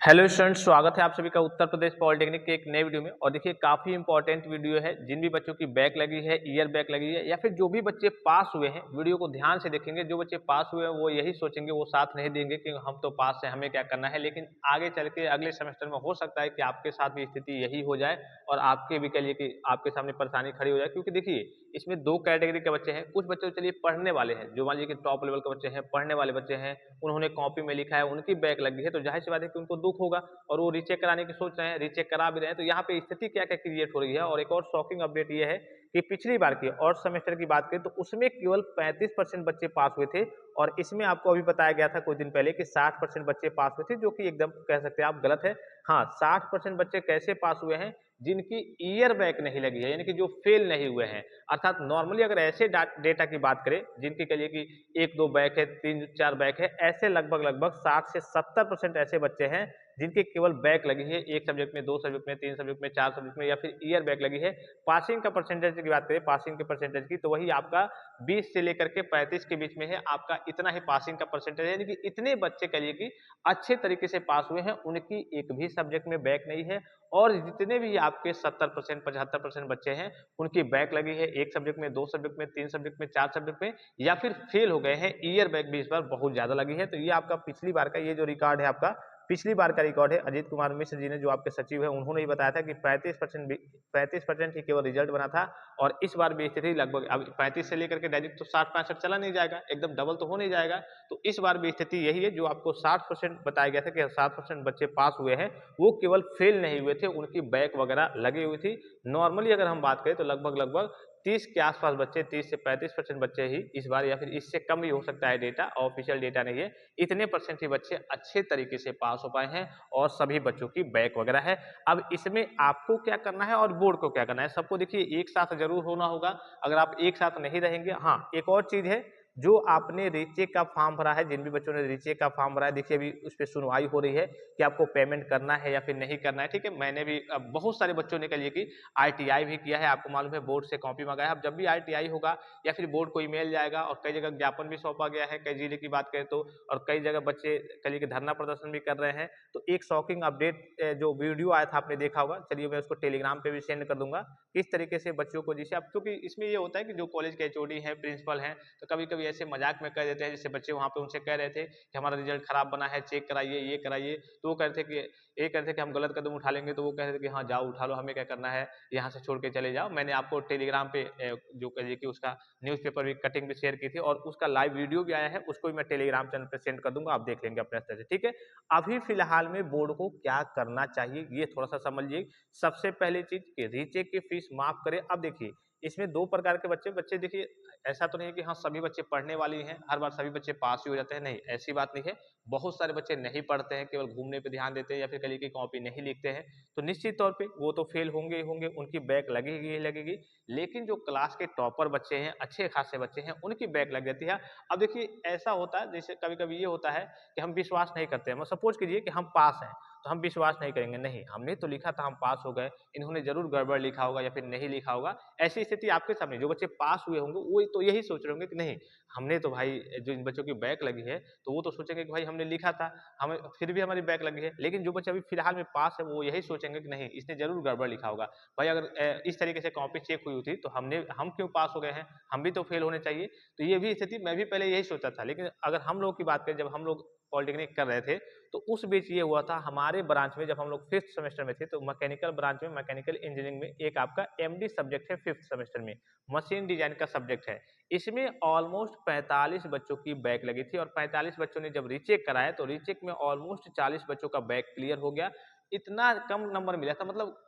Hello students, स्वागत है आप सभी का उत्तर प्रदेश पॉलिटेक्निक के एक नए वीडियो में। और देखिए काफी इंपॉर्टेंट वीडियो है। जिन भी बच्चों की बैक लगी है, ईयर बैक लगी है, या फिर जो भी बच्चे पास हुए हैं, वीडियो को ध्यान से देखेंगे। जो बच्चे पास हुए हैं वो यही सोचेंगे, वो साथ नहीं देंगे कि हम तो पास हैं, हमें क्या करना है। लेकिन आगे चल के अगले सेमेस्टर में हो सकता है कि आपके साथ भी स्थिति यही हो जाए और आपके भी कह लिए कि आपके सामने परेशानी खड़ी हो जाए। क्योंकि देखिए इसमें दो कैटेगरी के बच्चे हैं। कुछ बच्चे तो चलिए पढ़ने वाले हैं, जो मान लीजिए कि टॉप लेवल के बच्चे हैं, पढ़ने वाले बच्चे हैं, उन्होंने कॉपी में लिखा है, उनकी बैक लगी है, तो जाहिर सी बात है कि उनको दुख होगा और वो रीचेक कराने की सोच रहे हैं, रीचेक करा भी रहे हैं। तो यहाँ पे स्थिति क्या क्या क्रिएट हो रही है। और एक और शॉकिंग अपडेट ये है कि पिछली बार की और सेमेस्टर की बात करें तो उसमें केवल 35% बच्चे पास हुए थे। और इसमें आपको अभी बताया गया था कुछ दिन पहले कि 60% बच्चे पास हुए थे, जो कि एकदम कह सकते हैं आप गलत है। हाँ, 60% बच्चे कैसे पास हुए हैं? जिनकी ईयर बैक नहीं लगी है, यानी कि जो फेल नहीं हुए हैं। अर्थात नॉर्मली अगर ऐसे डेटा की बात करें जिनकी कहिए कि एक दो बैक है, तीन चार बैक है, ऐसे लगभग लगभग 60 से 70% ऐसे बच्चे हैं जिनके केवल बैक लगी है, एक सब्जेक्ट में, दो सब्जेक्ट में, तीन सब्जेक्ट में, चार सब्जेक्ट में, या फिर ईयर बैक लगी है। पासिंग का परसेंटेज की बात करें, पासिंग के परसेंटेज की, तो वही आपका 20 से लेकर के 35 के बीच में है। आपका इतना ही पासिंग का परसेंटेज है, यानी कि इतने बच्चे कहिए कि अच्छे तरीके से पास हुए हैं, उनकी एक भी सब्जेक्ट में बैक नहीं है। और जितने भी आपके 70% 75% बच्चे हैं, उनकी बैक लगी है एक सब्जेक्ट में, दो सब्जेक्ट में, तीन सब्जेक्ट में, चार सब्जेक्ट में, या फिर फेल हो गए हैं। ईयर बैक भी इस बार बहुत ज्यादा लगी है। तो ये आपका पिछली बार का ये जो रिकॉर्ड है, आपका पिछली बार का रिकॉर्ड है। अजीत कुमार मिश्र जी ने, जो आपके सचिव है, उन्होंने ही बताया था कि 35% ही केवल रिजल्ट बना था। और इस बार भी स्थिति लगभग अब 35 से लेकर के डायरेक्ट तो 60-65 चला नहीं जाएगा, एकदम डबल तो हो नहीं जाएगा। तो इस बार भी स्थिति यही है। जो आपको 60% बताया गया था कि 60% बच्चे पास हुए हैं, वो केवल फेल नहीं हुए थे, उनकी बैक वगैरह लगी हुई थी। नॉर्मली अगर हम बात करें तो लगभग लगभग 30 के आसपास बच्चे, 30 से 35% बच्चे ही इस बार, या फिर इससे कम भी हो सकता है, डेटा ऑफिशियल डेटा नहीं है, इतने परसेंट ही बच्चे अच्छे तरीके से पास हो पाए हैं और सभी बच्चों की बैक वगैरह है। अब इसमें आपको क्या करना है और बोर्ड को क्या करना है, सबको देखिए एक साथ जरूर होना होगा। अगर आप एक साथ नहीं रहेंगे, हाँ एक और चीज है, जो आपने रीचेक का फॉर्म भरा है, जिन भी बच्चों ने रीचेक का फॉर्म भरा है, देखिए अभी उस पर सुनवाई हो रही है कि आपको पेमेंट करना है या फिर नहीं करना है। ठीक है, मैंने भी बहुत सारे बच्चों ने कह लिए कि आईटीआई भी किया है, आपको मालूम है, बोर्ड से कॉपी मंगाया है। अब जब भी आईटीआई होगा या फिर बोर्ड को ईमेल जाएगा, और कई जगह ज्ञापन भी सौंपा गया है, कई जिले की बात करें तो, और कई जगह बच्चे कल के धरना प्रदर्शन भी कर रहे हैं। तो एक शॉकिंग अपडेट जो वीडियो आया था, आपने देखा होगा, चलिए मैं उसको टेलीग्राम पे भी सेंड कर दूंगा, किस तरीके से बच्चों को, जिसे अब क्योंकि इसमें ये होता है कि जो कॉलेज के एचओडी हैं, प्रिंसिपल हैं, तो कभी कभी ऐसे मजाक में कह देते हैं, जैसे बच्चे वहां पे उनसे कह रहे थे कि हमारा रिजल्ट खराब बना है, चेक कराइए, ये कराइए। तो वो कह रहे थे कि ये कह रहे थे कि हम गलत कदम उठा लेंगे, तो वो कह रहे थे कि हाँ जाओ उठा लो, हमें क्या करना है, यहाँ से छोड़ के चले जाओ। मैंने आपको टेलीग्राम पे जो कहिए कि उसका न्यूज़पेपर भी कटिंग भी शेयर की थी, और उसका लाइव वीडियो भी आया है, उसको भी मैं टेलीग्राम चैनल पे सेंड कर दूंगा, आप देख लेंगे अपने स्तर से। ठीक है, अभी फिलहाल में बोर्ड को क्या करना चाहिए ये थोड़ा सा समझिए। सबसे पहली चीज कि रीचेक की फीस माफ करें। अब देखिए इसमें दो प्रकार के बच्चे बच्चे देखिए, ऐसा तो नहीं है कि हाँ सभी बच्चे पढ़ने वाले ही हैं, हर बार सभी बच्चे पास ही हो जाते हैं, नहीं ऐसी बात नहीं है। बहुत सारे बच्चे नहीं पढ़ते हैं, केवल घूमने पे ध्यान देते हैं, या फिर कल की कॉपी नहीं लिखते हैं। तो निश्चित तौर पे वो तो फेल होंगे ही होंगे, उनकी बैक लगेगी ही लगेगी। लेकिन जो क्लास के टॉपर बच्चे हैं, अच्छे खासे बच्चे हैं, उनकी बैक लग जाती है। अब देखिए ऐसा होता है, जैसे कभी कभी ये होता है कि हम विश्वास नहीं करते हैं। सपोज कीजिए कि हम पास हैं, तो हम विश्वास नहीं करेंगे, नहीं हमने तो लिखा था हम पास हो गए, इन्होंने जरूर गड़बड़ लिखा होगा या फिर नहीं लिखा होगा। ऐसी स्थिति आपके सामने, जो बच्चे पास हुए होंगे वो तो यही सोच रहे होंगे कि नहीं हमने तो भाई, जो इन बच्चों की बैक लगी है, तो वो तो सोचेंगे कि भाई हमने लिखा था, हमें फिर भी हमारी बैक लगी है। लेकिन जो बच्चे अभी फिलहाल में पास है, वो यही सोचेंगे कि नहीं इसने जरूर गड़बड़ लिखा होगा। भाई अगर इस तरीके से कॉपी चेक हुई थी तो हम क्यों पास हो गए हैं, हम भी तो फेल होने चाहिए। तो ये भी स्थिति मैं भी पहले यही सोचा था। लेकिन अगर हम लोग की बात करें, जब हम लोग पॉलिटेक्निक कर रहे थे, तो उस बीच ये हुआ था हमारे ब्रांच में, जब हम लोग फिफ्थ सेमेस्टर में थे, तो मैकेनिकल ब्रांच में, मैकेनिकल इंजीनियरिंग में एक आपका एमडी सब्जेक्ट है फिफ्थ सेमेस्टर में, मशीन डिजाइन का सब्जेक्ट है। इसमें ऑलमोस्ट 45 बच्चों की बैक लगी थी, और 45 बच्चों ने जब रीचेक कराया तो रीचेक में ऑलमोस्ट 40 बच्चों का बैक क्लियर हो गया। इतना कम नंबर मिला था, मतलब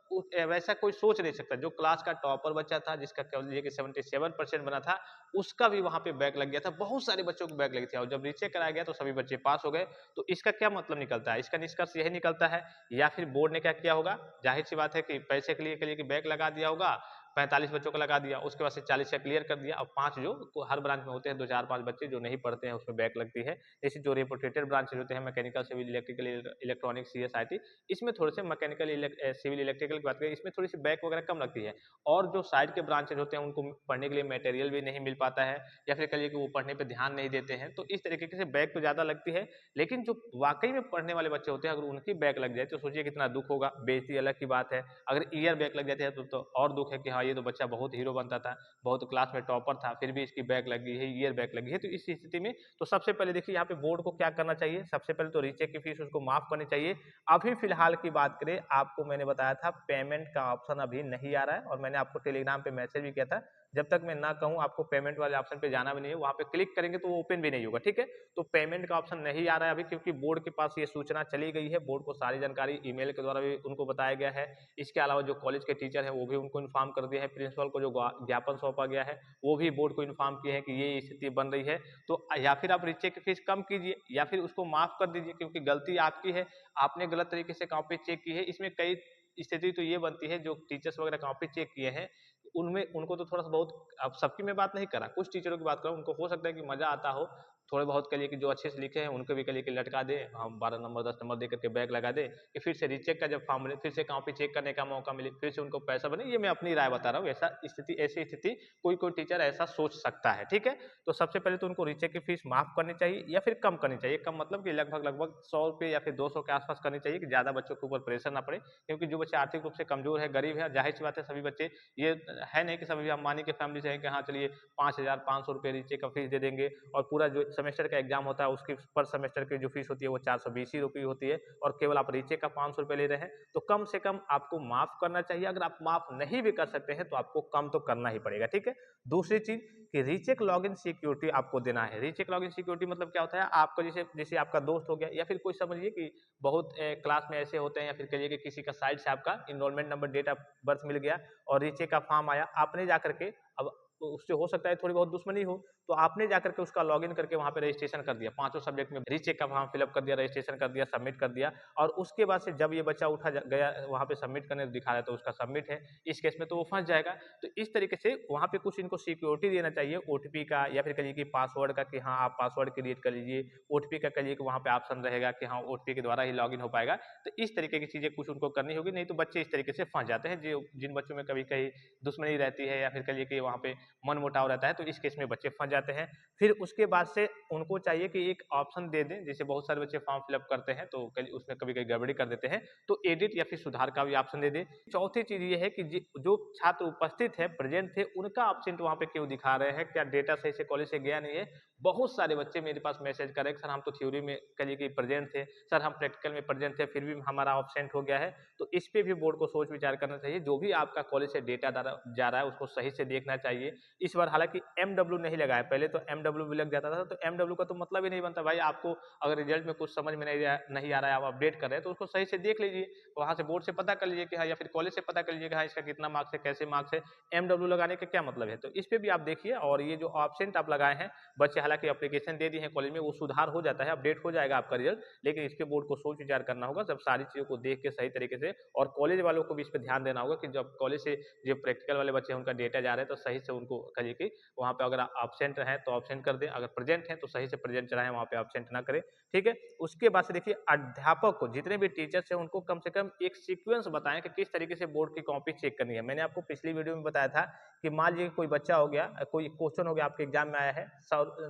वैसा कोई सोच नहीं सकता। जो क्लास का टॉपर बच्चा था, जिसका कह लीजिए कि 77% बना था, उसका भी वहां पे बैक लग गया था। बहुत सारे बच्चों को बैक लगी थी, और जब रीचेक कराया गया तो सभी बच्चे पास हो गए। तो इसका क्या मतलब निकलता है, इसका निष्कर्ष यही निकलता है, या फिर बोर्ड ने क्या किया होगा, जाहिर सी बात है कि पैसे के लिए बैक लगा दिया होगा, 45 बच्चों को लगा दिया, उसके बाद से 40 का क्लियर कर दिया। अब 5 जो हर ब्रांच में होते हैं, 2 4 5 बच्चे जो नहीं पढ़ते हैं उसमें बैक लगती है। जैसे जो रेपुटेटेड ब्रांचेज होते हैं mechanical, civil, electrical, electronics, CS, IT, इसमें थोड़े से मैकेनिकल, सिविल, इलेक्ट्रिकल की बात करें, इसमें थोड़ी सी बैक वगैरह कम लगती है। और जो साइड के ब्रांचेज होते हैं उनको पढ़ने के लिए मटेरियल भी नहीं मिल पाता है, या फिर कहिए कि वो पढ़ने पे ध्यान नहीं देते हैं, तो इस तरीके से बैक तो ज़्यादा लगती है। लेकिन जो वाकई में पढ़ने वाले बच्चे होते हैं, अगर उनकी बैक लग जाए तो सोचिए कितना दुख होगा। बेइज्जती अलग की बात है, अगर ईयर बैक लग जाती है तो और दुख है कि हाँ ये तो बच्चा बहुत हीरो बनता था, बहुत क्लास में टॉपर था, फिर भी इसकी बैक लगी है, ईयर बैक लगी है। तो इस स्थिति में तो सबसे पहले देखिए यहाँ पे बोर्ड को क्या करना चाहिए, सबसे पहले तो रीचेक की फीस उसको माफ करनी चाहिए। अभी फिलहाल की बात करें, आपको मैंने बताया था पेमेंट का ऑप्शन अभी नहीं आ रहा है, और मैंने आपको टेलीग्राम पे मैसेज भी किया था, जब तक मैं ना कहूं आपको पेमेंट वाले ऑप्शन पे जाना भी नहीं है, वहां पे क्लिक करेंगे तो वो ओपन भी नहीं होगा, ठीक है। तो पेमेंट का ऑप्शन नहीं आ रहा है अभी, क्योंकि बोर्ड के पास ये सूचना चली गई है, बोर्ड को सारी जानकारी ईमेल के द्वारा भी उनको बताया गया है। इसके अलावा जो कॉलेज के टीचर है वो भी उनको इन्फॉर्म कर दिया है, प्रिंसिपल को जो ज्ञापन सौंपा गया है वो भी बोर्ड को इन्फॉर्म किए हैं कि ये स्थिति बन रही है। तो या फिर आप रीचेक की फीस कम कीजिए या फिर उसको माफ कर दीजिए, क्योंकि गलती आपकी है, आपने गलत तरीके से कॉपी चेक की है। इसमें कई स्थिति तो ये बनती है, जो टीचर्स वगैरह कॉपी चेक किए हैं उनमें उनको तो थोड़ा सा बहुत, अब सबकी मैं बात नहीं कर रहा, कुछ टीचरों की बात कर रहा हूँ, उनको हो सकता है कि मजा आता हो थोड़े बहुत के लिए कि जो अच्छे से लिखे हैं उनको भी कल के लटका दे, हम 12 नंबर 10 नंबर दे करके बैग लगा दे, कि फिर से रीचेक का जब फॉर्म मिले फिर से कॉपी चेक करने का मौका मिले, फिर से उनको पैसा बने। ये मैं अपनी राय बता रहा हूँ, ऐसा स्थिति, ऐसी स्थिति कोई कोई टीचर ऐसा सोच सकता है, ठीक है। तो सबसे पहले तो उनको रीचेक की फीस माफ करनी चाहिए या फिर कम करनी चाहिए। कम मतलब कि लगभग लगभग 100 रुपये या फिर 200 के आसपास करनी चाहिए, कि ज्यादा बच्चों के ऊपर प्रेशर ना पड़े, क्योंकि जो बच्चे आर्थिक रूप से कमजोर है, गरीब है, जाहिर सी बात है सभी बच्चे, ये है नहीं कि सभी अंबानी के फैमिली से है कि हाँ चलिए 5,500 रुपये रीचेक का फीस दे देंगे, और पूरा जो सेमेस्टर का एग्जाम होता है उसकी पर सेमेस्टर की जो फीस होती है वो 420 ही रुपये होती है, और केवल आप रीचेक का 500 रुपये ले रहे हैं। तो कम से कम आपको माफ करना चाहिए। अगर आप माफ नहीं भी कर सकते हैं तो आपको कम तो करना ही पड़ेगा, ठीक है। दूसरी चीज कि रीचेक लॉगिन सिक्योरिटी आपको देना है। रीचेक लॉगिन सिक्योरिटी मतलब क्या होता है, आपका जैसे जैसे आपका दोस्त हो गया, या फिर कोई समझिए कि बहुत क्लास में ऐसे होते हैं, या फिर कहिए कि किसी का साइड से आपका enrolment number, date of birth मिल गया और रीचेक का फॉर्म आया, आपने जाकर के, अब तो उससे हो सकता है थोड़ी बहुत दुश्मनी हो, तो आपने जाकर के उसका लॉगिन करके वहां पे रजिस्ट्रेशन कर दिया, पांचों सब्जेक्ट में रीचेक का फॉर्म फिलअप कर दिया, रजिस्ट्रेशन कर दिया, सबमिट कर दिया, और उसके बाद से जब ये बच्चा उठा गया वहां पे सबमिट करने दिखा रहा है तो उसका सबमिट है, इस केस में तो वो फंस जाएगा। तो इस तरीके से वहां पे कुछ इनको सिक्योरिटी देना चाहिए, ओटीपी का या फिर कहिए कि पासवर्ड का, कि हाँ आप पासवर्ड क्रिएट कर लीजिए, ओटीपी का कहिए कि वहां पे ऑप्शन रहेगा कि हाँ ओटीपी के द्वारा ही लॉगिन हो पाएगा। तो इस तरीके की चीजें कुछ उनको करनी होगी, नहीं तो बच्चे इस तरीके से फंस जाते हैं, जो जिन बच्चों में कभी कहीं दुश्मनी रहती है या फिर कहिए कि वहां पे मन मुटाव रहता है, तो इस केस में बच्चे फंस जाते हैं। फिर उसके बाद से उनको चाहिए कि एक ऑप्शन दे दें, जैसे बहुत सारे बच्चे फॉर्म फिलअप करते हैं तो उसमें कभी कभी गड़बड़ी कर देते हैं, तो एडिट या फिर सुधार का भी ऑप्शन दे दें। चौथी चीज ये है कि जो छात्र उपस्थित है, प्रेजेंट थे, उनका ऑप्शन वहां पे क्यों दिखा रहे हैं, क्या डेटा सही से कॉलेज से गया नहीं है। बहुत सारे बच्चे मेरे पास मैसेज कर रहे हैं, सर हम तो थ्योरी में कहिए कि प्रेजेंट थे, सर हम प्रैक्टिकल में प्रेजेंट थे, फिर भी हमारा ऑब्सेंट हो गया है। तो इस पे भी बोर्ड को सोच विचार करना चाहिए, जो भी आपका कॉलेज से डेटा जा रहा है उसको सही से देखना चाहिए। इस बार हालांकि एमडब्ल्यू नहीं लगा है, पहले तो एमडब्ल्यू भी लग जाता था, तो एमडब्ल्यू का तो मतलब ही नहीं बनता भाई। आपको अगर रिजल्ट में कुछ समझ में नहीं आ रहा है, आप अपडेट कर रहे हैं तो उसको सही से देख लीजिए, वहां से बोर्ड से पता कर लीजिए कि हाँ, या फिर कॉलेज से पता कर लीजिए कि हाँ इसका कितना मार्क्स है, कैसे मार्क्स है। एमडब्ल्यू लगाने का क्या मतलब है, तो इस पे भी आप देखिए। और ये जो ऑब्सेंट आप लगाए हैं, बच्चे हालांकि एप्लीकेशन दे दिए हैं कॉलेज में, वो सुधार हो जाता है, अपडेट हो जाएगा आपका रिजल्ट, लेकिन इसके बोर्ड को सोच विचार करना होगा, जब सारी चीजों को देख के सही तरीके से, और कॉलेज वालों को भी इस पर ध्यान देना होगा कि जब कॉलेज से जो प्रैक्टिकल वाले बच्चे हैं उनका डेटा जा रहा है तो सही से उनको कहिए कि वहां पे अगर एब्सेंट है तो एब्सेंट कर दें, अगर प्रेजेंट है तो सही से प्रेजेंट चलाएं, वहां पे एब्सेंट ना करें, ठीक है। उसके बाद से देखिए अध्यापक को, जितने भी टीचर्स हैं उनको कम से कम एक सीक्वेंस बताएं कि किस तरीके से बोर्ड की कॉपी चेक करनी है। मैंने आपको पिछली वीडियो में बताया था कि मान लीजिए कोई बच्चा हो गया, कोई क्वेश्चन हो गया आपके एग्जाम में आया है,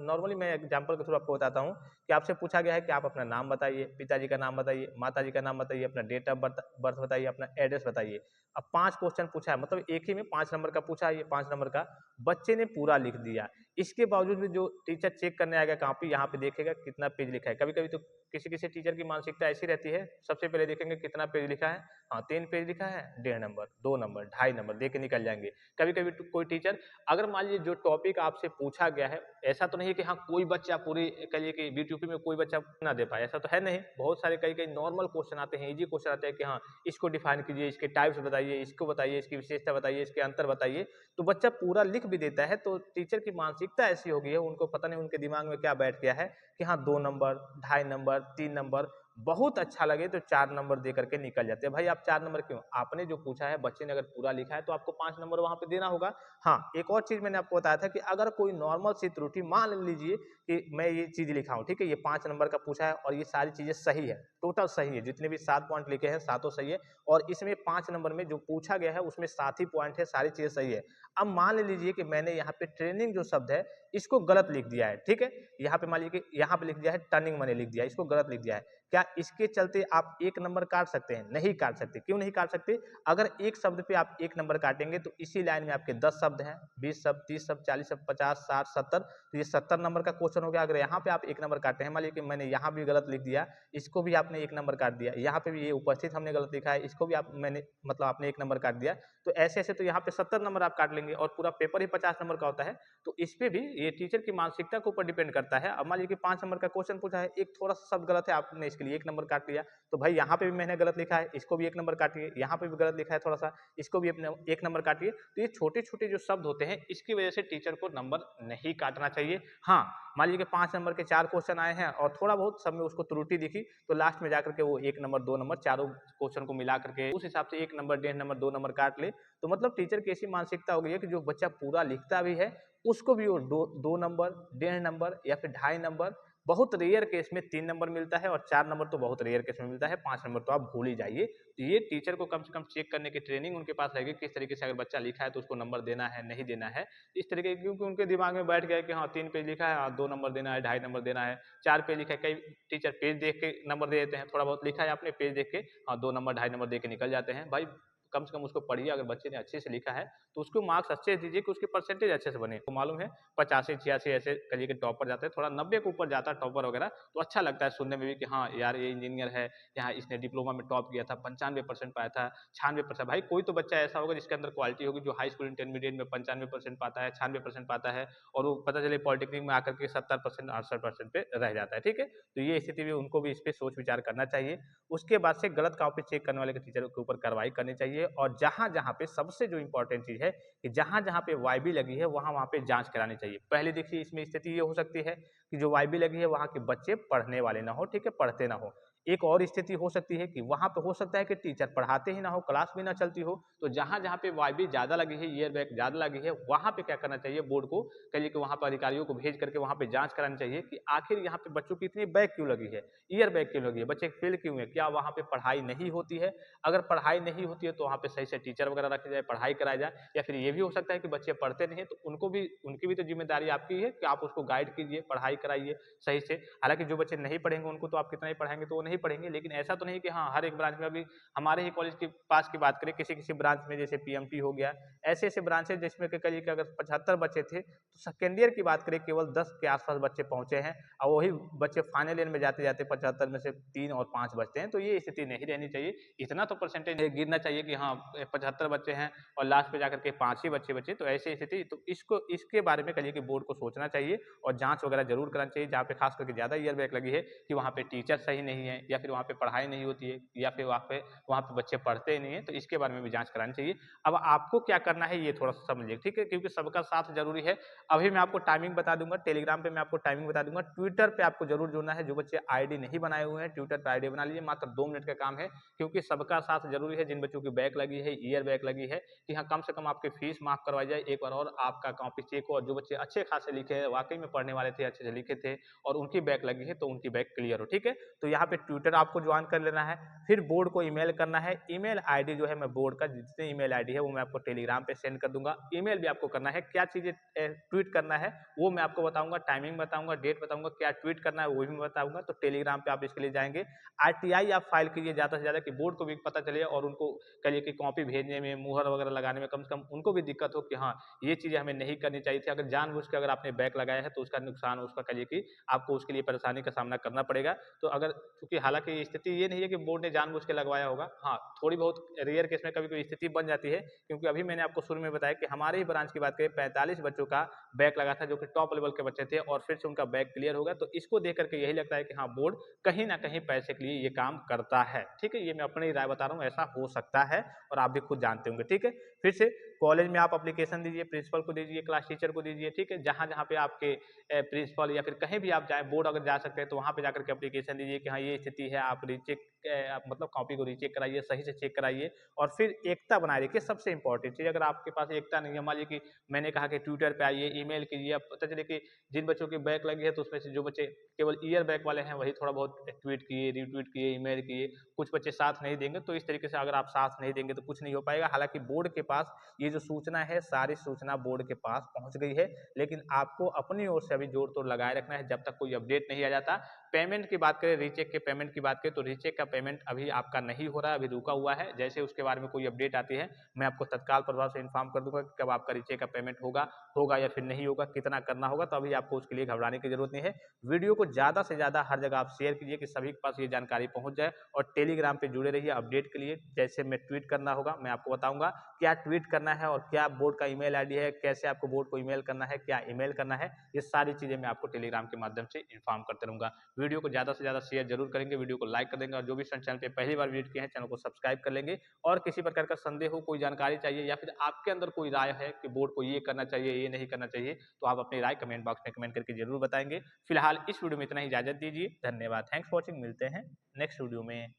नॉर्मली मैं एग्जाम्पल के थ्रू आपको बताता हूँ कि आपसे पूछा गया है कि आप अपना नाम बताइए, पिताजी का नाम बताइए, माताजी का नाम बताइए, अपना डेट ऑफ बर्थ बताइए, अपना एड्रेस बताइए। अब 5 क्वेश्चन पूछा है, मतलब एक ही में 5 नंबर का पूछा है, ये 5 नंबर का बच्चे ने पूरा लिख दिया। इसके बावजूद भी जो टीचर चेक करने आएगा कॉपी, यहाँ पे देखेगा कितना पेज लिखा है। कभी कभी तो किसी किसी टीचर की मानसिकता ऐसी रहती है, सबसे पहले देखेंगे कितना पेज लिखा है, हाँ 3 पेज लिखा है, 1.5 नंबर, 2 नंबर, 2.5 नंबर दे के निकल जाएंगे। कभी कभी कोई टीचर, अगर मान लीजिए जो टॉपिक आपसे पूछा गया है, ऐसा तो नहीं है कि हाँ कोई बच्चा पूरी कहिए कि बीटीयूपी में कोई बच्चा ना दे पाए, ऐसा तो है नहीं। बहुत सारे कई कई नॉर्मल क्वेश्चन आते हैं, इजी क्वेश्चन आते हैं कि हाँ इसको डिफाइन कीजिए, इसके टाइप्स बताइए, इसको बताइए, इसकी विशेषता बताइए, इसके अंतर बताइए, तो बच्चा पूरा लिख भी देता है। तो टीचर की मानसिकता ऐसी हो गई है, उनको पता नहीं उनके दिमाग में क्या बैठ गया है कि हाँ 2 नंबर, 2.5 नंबर, 3 नंबर, बहुत अच्छा लगे तो 4 नंबर दे करके निकल जाते हैं। भाई आप 4 नंबर क्यों? आपने जो पूछा है बच्चे ने अगर पूरा लिखा है तो आपको 5 नंबर वहाँ पे देना होगा। हाँ, एक और चीज़ मैंने आपको बताया था कि अगर कोई नॉर्मल सी त्रुटि मान लीजिए कि मैं ये चीज़ लिखा हूँ, ठीक है? ये 5 नंबर का पूछा है और ये सारी चीज़ें सही है, टोटल सही है, जितने भी 7 पॉइंट लिखे हैं सातों सही है और इसमें 5 नंबर में जो पूछा गया है उसमें 7 ही पॉइंट है, सारी चीज़ें सही है। अब मान लीजिए कि मैंने यहाँ पे ट्रेनिंग जो शब्द है इसको गलत लिख दिया है, ठीक है? यहाँ पे मान लीजिए कि यहाँ पे लिख दिया है टर्निंग मैंने लिख दिया है, इसको गलत लिख दिया है। क्या इसके चलते आप 1 नंबर काट सकते हैं? नहीं काट सकते। क्यों नहीं काट सकते? अगर एक शब्द पे आप 1 नंबर काटेंगे तो इसी लाइन में आपके 10 शब्द हैं, 20 शब्द, 30 शब्द, 40 शब्द, 50, 60, 70 तो ये 70 नंबर का क्वेश्चन हो गया। अगर यहाँ पे आप 1 नंबर काटे हैं, मान लीजिए कि मैंने यहाँ भी गलत लिख दिया, इसको भी आपने 1 नंबर काट दिया। यहाँ पे भी ये उपस्थित हमने गलत लिखा है, इसको भी आपने 1 नंबर काट दिया। तो ऐसे-ऐसे तो यहाँ पे 70 नंबर आप काट लेंगे और पूरा पेपर ही 50 नंबर का होता है। तो इस पे भी ये टीचर की मानसिकता के ऊपर डिपेंड करता है। अब मान लीजिए कि 5 नंबर का क्वेश्चन पूछा है, एक थोड़ा-सा शब्द गलत है, आपने इसके लिए 1 नंबर काट लिया। तो भाई यहाँ पे भी मैंने गलत लिखा है, इसको भी 1 नंबर काटिए, यहाँ पे भी गलत लिखा है थोड़ा-सा, इसको भी अपने 1 नंबर काटिए। तो ये छोटे-छोटे जो शब्द होते हैं, इसकी वजह से टीचर को नंबर नहीं काटना चाहिए। हाँ, मान लीजिए कि 5 नंबर के 4 क्वेश्चन आए हैं और थोड़ा बहुत सब में उसको त्रुटि दिखी, तो लास्ट में जाकर के वो 1 नंबर, 2 नंबर चारों क्वेश्चन को मिला करके उस हिसाब से 1 नंबर, डेढ़ नंबर, 2 नंबर काट ले। तो मतलब टीचर की ऐसी मानसिकता हो गई है कि जो बच्चा पूरा लिखता भी है, उसको भी वो 2 नंबर, डेढ़ नंबर या फिर ढाई नंबर, बहुत रेयर केस में 3 नंबर मिलता है और 4 नंबर तो बहुत रेयर केस में मिलता है, 5 नंबर तो आप भूल ही जाइए। तो ये टीचर को कम से कम चेक करने की ट्रेनिंग उनके पास रहेगी, किस तरीके से अगर बच्चा लिखा है तो उसको नंबर देना है, नहीं देना है। इस तरीके क्योंकि उनके दिमाग में बैठ गया है कि हाँ 3 पेज लिखा है, हाँ 2 नंबर देना है, ढाई नंबर देना है, 4 पेज लिखा है, कई टीचर पेज देख के नंबर दे देते हैं, थोड़ा बहुत लिखा है आपने पेज देख के, हाँ 2 नंबर, ढाई नंबर दे के निकल जाते हैं। भाई कम से कम उसको पढ़िए, अगर बच्चे ने अच्छे से लिखा है तो उसको मार्क्स अच्छे दीजिए कि उसके परसेंटेज अच्छे से बने। तो मालूम है 85-86 ऐसे करिए कि टॉपर जाते हैं, थोड़ा 90 के ऊपर जाता है टॉपर वगैरह, तो अच्छा लगता है सुनने में भी कि हाँ यार ये इंजीनियर है, यहाँ इसने डिप्लोमा में टॉप किया था, 95% पाया था, 96%। भाई कोई तो बच्चा ऐसा होगा जिसके अंदर क्वालिटी होगी जो हाई स्कूल इंटरमीडिएट में 95% पाता है, 96% पाता है और वो पता चले पॉलिटेक्निक में आकर के 70%, 68% पे रह जाता है, ठीक है? तो ये स्थिति में उनको भी इस पे सोच विचार करना चाहिए। उसके बाद से गलत कॉपी चेक करने वाले के टीचर के ऊपर कार्रवाई करनी चाहिए और जहाँ-जहाँ पे सबसे जो इम्पोर्टेंट चीज़ है कि जहाँ-जहाँ पे वाईबी लगी है वहाँ-वहाँ पे जाँच करानी चाहिए। पहले देखिए इसमें स्थिति ये हो सकती है कि जो वाईबी लगी है वहाँ के बच्चे पढ़ने वाले ना हो, ठीक है? पढ़ते ना हो। एक और स्थिति हो सकती है कि वहाँ पे हो सकता है कि टीचर पढ़ाते ही ना हो, क्लास भी ना चलती हो, तो जहाँ-जहाँ पे वाईबी ज़्यादा लगी है, ईयर बैग ज़्यादा लगी है, वहाँ पे क्या करना चाहिए बोर्ड को, कहिए कि वहाँ पर अधिकारियों को भेज करके वहाँ पे जाँच करानी चाहिए कि आखिर यहाँ पे बच्चों की इतनी बैग क्यों लगी है? ईयर बैग क्यों लगी है? बच्चे फेल क्यों हैं? क्या वहाँ पे पढ़ाई नहीं होती है? अगर पढ़ाई नहीं होती है तो वहाँ पे सही से टीचर वगैरह रखे जाए, पढ़ाई कराई जाए या फिर ये भी हो सकता है कि बच्चे पढ़ते नहीं हैं तो उनको भी उनकी भी तो ज़िम्मेदारी आपकी है कि आप उसको गाइड कीजिए, पढ़ाई कराइए सही से। हालाँकि जो बच्चे नहीं पढ़ेंगे उनको तो आप कितना ही पढ़ाएँगे तो वो नहीं पढ़ेंगे, लेकिन ऐसा तो नहीं कि हाँ, हर एक ब्रांच में अभी हमारे ही कॉलेज के पास की बात करें, किसी-किसी ब्रांच में जैसे पीएमटी हो गया, ऐसे-ऐसे ब्रांचेज़ जिसमें कि कहिए कि अगर 75 बच्चे थे, तो सेकेंड ईयर की बात करें केवल 10 के आस-पास बच्चे पहुँचे हैं और वही बच्चे फाइनल ईयर में जाते-जाते 75 में से 3 और 5 बचते हैं, तो ये स्थिति नहीं रहनी चाहिए। इतना तो परसेंटेज गिरना चाहिए कि हाँ 75 बच्चे हैं और लास्ट में जाकर के 5 ही बच्चे बचे, तो ऐसी स्थिति तो इसके बारे में कहिए कि बोर्ड को सोचना चाहिए और जाँच वगैरह ज़रूर करानी चाहिए, जहाँ पे खास करके ज़्यादा ईयर बैक लगी है कि वहाँ पे टीचर सही नहीं है या फिर वहाँ पे पढ़ाई नहीं होती है या फिर वहाँ पे बच्चे पढ़ते ही नहीं है, तो इसके बारे में भी जाँच करानी चाहिए। अब आपको क्या करना है ये थोड़ा-सा समझिए, ठीक है? क्योंकि सबका साथ ज़रूरी है। अभी मैं आपको टाइमिंग बता दूँगा, टेलीग्राम पे मैं आपको टाइमिंग बता दूँगा, ट्विटर पे आपको ज़रूर जुड़ना है। जो बच्चे आईडी नहीं बनाए हुए हैं, ट्विटर पे आईडी बना लीजिए, मात्र 2 मिनट का काम है क्योंकि सबका साथ ज़रूरी है। जिन बच्चों की बैक लगी है, ईयर बैक लगी है कि हाँ, कम से कम आपकी फीस माफ़ करवाई जाए एक बार और आपका कॉपी चेक हो और जो बच्चे अच्छे खासे लिखे हैं, वाक़ई में पढ़ने वाले थे, अच्छे से लिखे थे और उनकी बैक लगी है, तो उनकी बैक क्लियर हो, ठीक है? तो यहाँ पे ट्विटर आपको जॉइन कर लेना है, फिर बोर्ड को ईमेल करना है। ईमेल आईडी जो है मैं बोर्ड का जितने ईमेल आईडी है वो मैं आपको टेलीग्राम पे सेंड कर दूँगा। ईमेल भी आपको करना है, क्या चीज़ें ट्वीट करना है वो मैं आपको बताऊँगा, टाइमिंग बताऊँगा, डेट बताऊँगा, क्या ट्वीट करना है वो भी मैं बताऊँगा। तो टेलीग्राम पे आप इसके लिए जाएँगे। आरटीआई आप फाइल कीजिए ज़्यादा से ज़्यादा कि बोर्ड को भी पता चले और उनको कहिए कि कॉपी भेजने में, मुहर वगैरह लगाने में कम से कम उनको भी दिक्कत हो कि हाँ, ये चीज़ें हमें नहीं करनी चाहिए थी। अगर जानबूझ के अगर आपने बैक लगाया है तो उसका नुकसान उसका कहिए कि आपको उसके लिए परेशानी का सामना करना पड़ेगा। तो अगर चूँकि हालाँकि स्थिति ये नहीं है कि बोर्ड ने जानबूझ के लगवाया होगा। हाँ, थोड़ी बहुत रेयर केस में कभी-कभी स्थिति बन जाती है क्योंकि अभी मैंने आपको शुरू में बताया कि हमारे ही ब्रांच की बात करें 45 बच्चों का बैक लगा था जो कि टॉप लेवल के बच्चे थे और फिर से उनका बैक क्लियर हो गया। तो इसको देख कर के यही लगता है कि हाँ, बोर्ड कहीं न कहीं पैसे के लिए ये काम करता है। ठीक है? ये मैं अपनी राय बता रहा हूँ, ऐसा हो सकता है और आप भी खुद जानते होंगे। ठीक है? फिर से कॉलेज में आप एप्लीकेशन दीजिए, प्रिंसिपल को दीजिए, क्लास टीचर को दीजिए, ठीक है? जहाँ-जहाँ पे आपके प्रिंसिपल या फिर कहीं भी आप जाएँ, बोर्ड अगर जा सकते हैं तो वहाँ पे जाकर के एप्लीकेशन दीजिए कि हाँ, ये स्थिति है आप रीचेक आप मतलब कॉपी को रीचेक कराइए, सही से चेक कराइए और फिर एकता बनाए रखिए। सबसे इंपॉर्टेंट चीज़, अगर आपके पास एकता नहीं है, मान लीजिए कि मैंने कहा कि ट्विटर पे आइए, ईमेल कीजिए, अब पता चले कि जिन बच्चों की बैक लगी है तो उसमें से जो बच्चे केवल ईयर बैक वाले हैं वही थोड़ा बहुत ट्वीट किए, रीट्वीट किए, ईमेल किए, कुछ बच्चे साथ नहीं देंगे। तो इस तरीके से अगर आप साथ नहीं देंगे तो कुछ नहीं हो पाएगा। हालांकि बोर्ड के पास ये जो सूचना है, सारी सूचना बोर्ड के पास पहुंच गई है, लेकिन आपको अपनी ओर से अभी जोर तोड़ लगाए रखना है जब तक कोई अपडेट नहीं आ जाता। पेमेंट की बात करें, रीचेक के पेमेंट की बात करें तो रीचेक का पेमेंट अभी आपका नहीं हो रहा है, अभी रुका हुआ है। जैसे उसके बारे में कोई अपडेट आती है मैं आपको तत्काल प्रभाव से इन्फॉर्म कर दूंगा कि कब आपका रीचेक का पेमेंट होगा या फिर नहीं होगा, कितना करना होगा। तो अभी आपको उसके लिए घबराने की जरूरत नहीं है। वीडियो को ज़्यादा से ज़्यादा हर जगह आप शेयर कीजिए कि सभी के पास ये जानकारी पहुंच जाए और टेलीग्राम पे जुड़े रहिए अपडेट के लिए। जैसे मैं ट्वीट करना होगा मैं आपको बताऊंगा क्या ट्वीट करना है और क्या बोर्ड का ईमेल आईडी है, कैसे आपको बोर्ड को ईमेल करना है, क्या ईमेल करना है, ये सारी चीज़ें मैं आपको टेलीग्राम के माध्यम से इन्फॉर्म करते रहूंगा। वीडियो को ज़्यादा से ज़्यादा शेयर जरूर करेंगे, वीडियो को लाइक कर देंगे और जो भी चैनल पे पहली बार विजिट किए हैं चैनल को सब्सक्राइब कर लेंगे। और किसी प्रकार का संदेह हो, कोई जानकारी चाहिए या फिर आपके अंदर कोई राय है कि बोर्ड को ये करना चाहिए, ये नहीं करना चाहिए, तो आप अपनी राय कमेंट बॉक्स में कमेंट करके जरूर बताएंगे। फिलहाल इस वीडियो में इतना ही, इजाजत दीजिए, धन्यवाद, थैंक्स फॉर वॉचिंग, मिलते हैं नेक्स्ट वीडियो में।